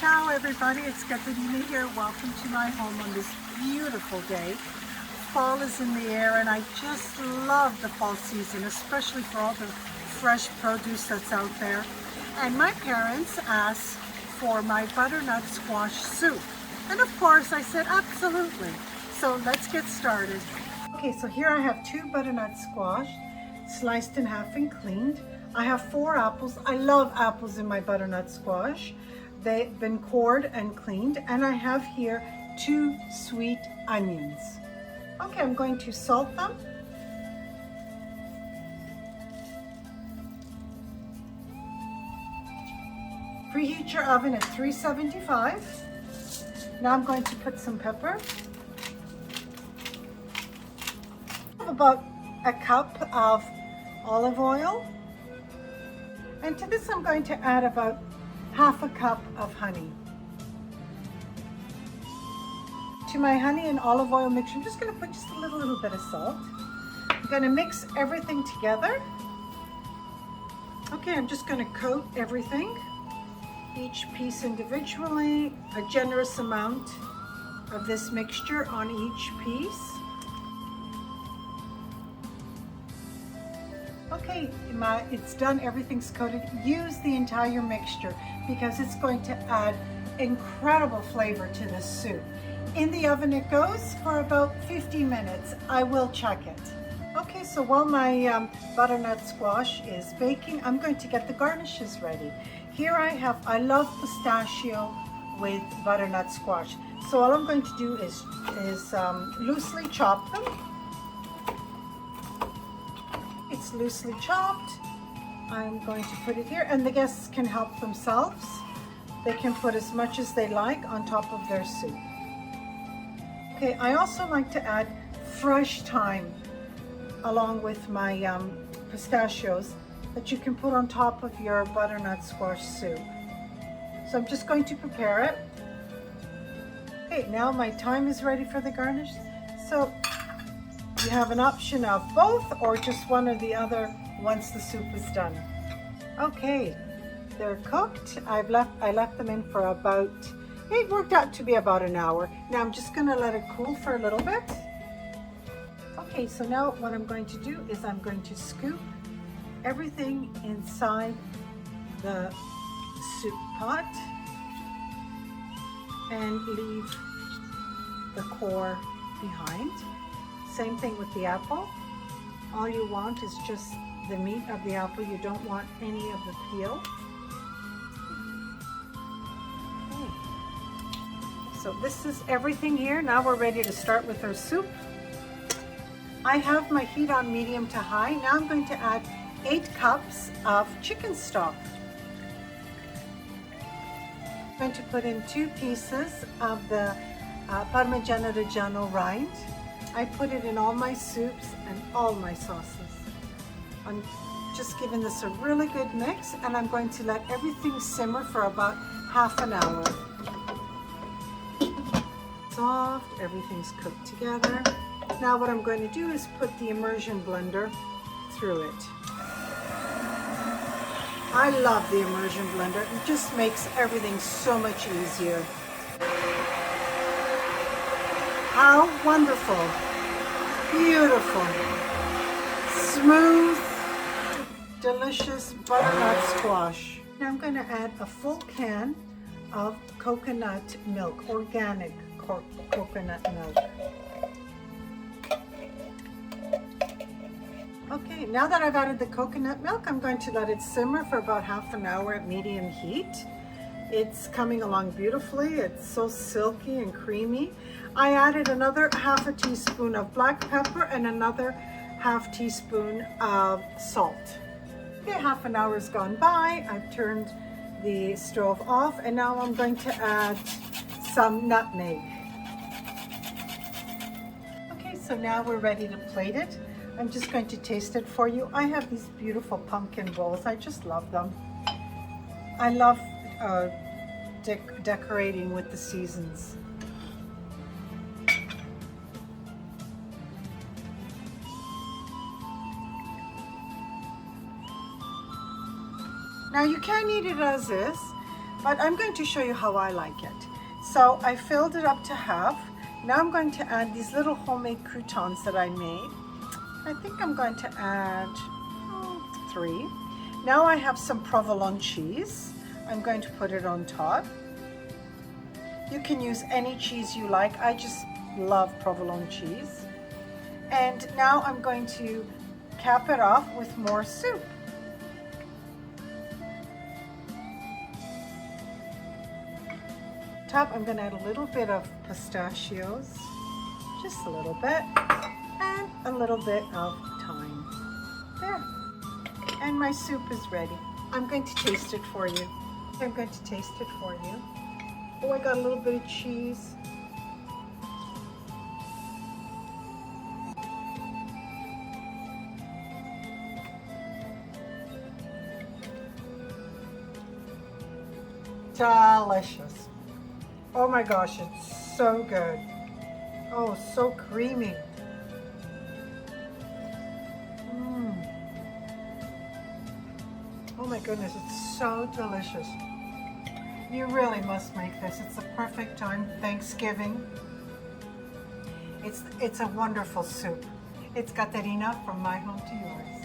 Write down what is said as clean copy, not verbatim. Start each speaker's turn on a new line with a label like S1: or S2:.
S1: Ciao everybody, it's Caterina here. Welcome to my home on this beautiful day. Fall is in the air and I just love the fall season, especially for all the fresh produce that's out there. And my parents asked for my butternut squash soup. And of course I said absolutely. So let's get started. Okay, so here I have 2 butternut squash, sliced in half and cleaned. I have 4 apples. I love apples in my butternut squash. They've been cored and cleaned, and I have here 2 sweet onions. Okay, I'm going to salt them. Preheat your oven at 375. Now I'm going to put some pepper. I have about a cup of olive oil. And to this I'm going to add about half a cup of honey. To my honey and olive oil mixture, I'm just going to put just a little bit of salt. I'm going to mix everything together. Okay, I'm just going to coat everything, each piece individually, a generous amount of this mixture on each piece. Okay, it's done, everything's coated. Use the entire mixture because it's going to add incredible flavor to this soup. In the oven it goes for about 50 minutes. I will check it. Okay, so while my butternut squash is baking, I'm going to get the garnishes ready. Here I love pistachio with butternut squash. So all I'm going to do is loosely chop them. It's loosely chopped. I'm going to put it here, and the guests can help themselves. They can put as much as they like on top of their soup. Okay, I also like to add fresh thyme along with my pistachios that you can put on top of your butternut squash soup. So I'm just going to prepare it. Okay, now my thyme is ready for the garnish. So you have an option of both or just one or the other once the soup is done. Okay, they're cooked. I left them in for about, it worked out to be about an hour. Now I'm just gonna let it cool for a little bit. Okay, so now what I'm going to do is I'm going to scoop everything inside the soup pot and leave the core behind. Same thing with the apple. All you want is just the meat of the apple. You don't want any of the peel. Okay. So this is everything here. Now we're ready to start with our soup. I have my heat on medium to high. Now I'm going to add 8 cups of chicken stock. I'm going to put in 2 pieces of the Parmigiano Reggiano rind. I put it in all my soups and all my sauces. I'm just giving this a really good mix, and I'm going to let everything simmer for about half an hour. Soft, everything's cooked together. Now what I'm going to do is put the immersion blender through it. I love the immersion blender. It just makes everything so much easier. How wonderful, beautiful, smooth, delicious butternut squash. Now I'm going to add a full can of coconut milk, organic coconut milk. Okay, now that I've added the coconut milk, I'm going to let it simmer for about half an hour at medium heat. It's coming along beautifully. It's so silky and creamy. I added another half a teaspoon of black pepper and another half teaspoon of salt. Okay, half an hour's gone by. I've turned the stove off, and now I'm going to add some nutmeg. Okay, so now we're ready to plate it. I'm just going to taste it for you. I have these beautiful pumpkin bowls. I just love them. I love decorating with the seasons. Now you can eat it as is, but I'm going to show you how I like it. So I filled it up to half. Now I'm going to add these little homemade croutons that I made. I think I'm going to add 3. Now I have some provolone cheese. I'm going to put it on top. You can use any cheese you like. I just love provolone cheese. And now I'm going to cap it off with more soup. Top, I'm going to add a little bit of pistachios, just a little bit, and a little bit of thyme. There. And my soup is ready. I'm going to taste it for you. I'm going to taste it for you. Oh, I got a little bit of cheese. Delicious. Oh my gosh, it's so good. Oh, so creamy. Oh my goodness, it's so delicious. You really must make this. It's the perfect time. Thanksgiving. It's a wonderful soup. It's Katerina from my home to yours.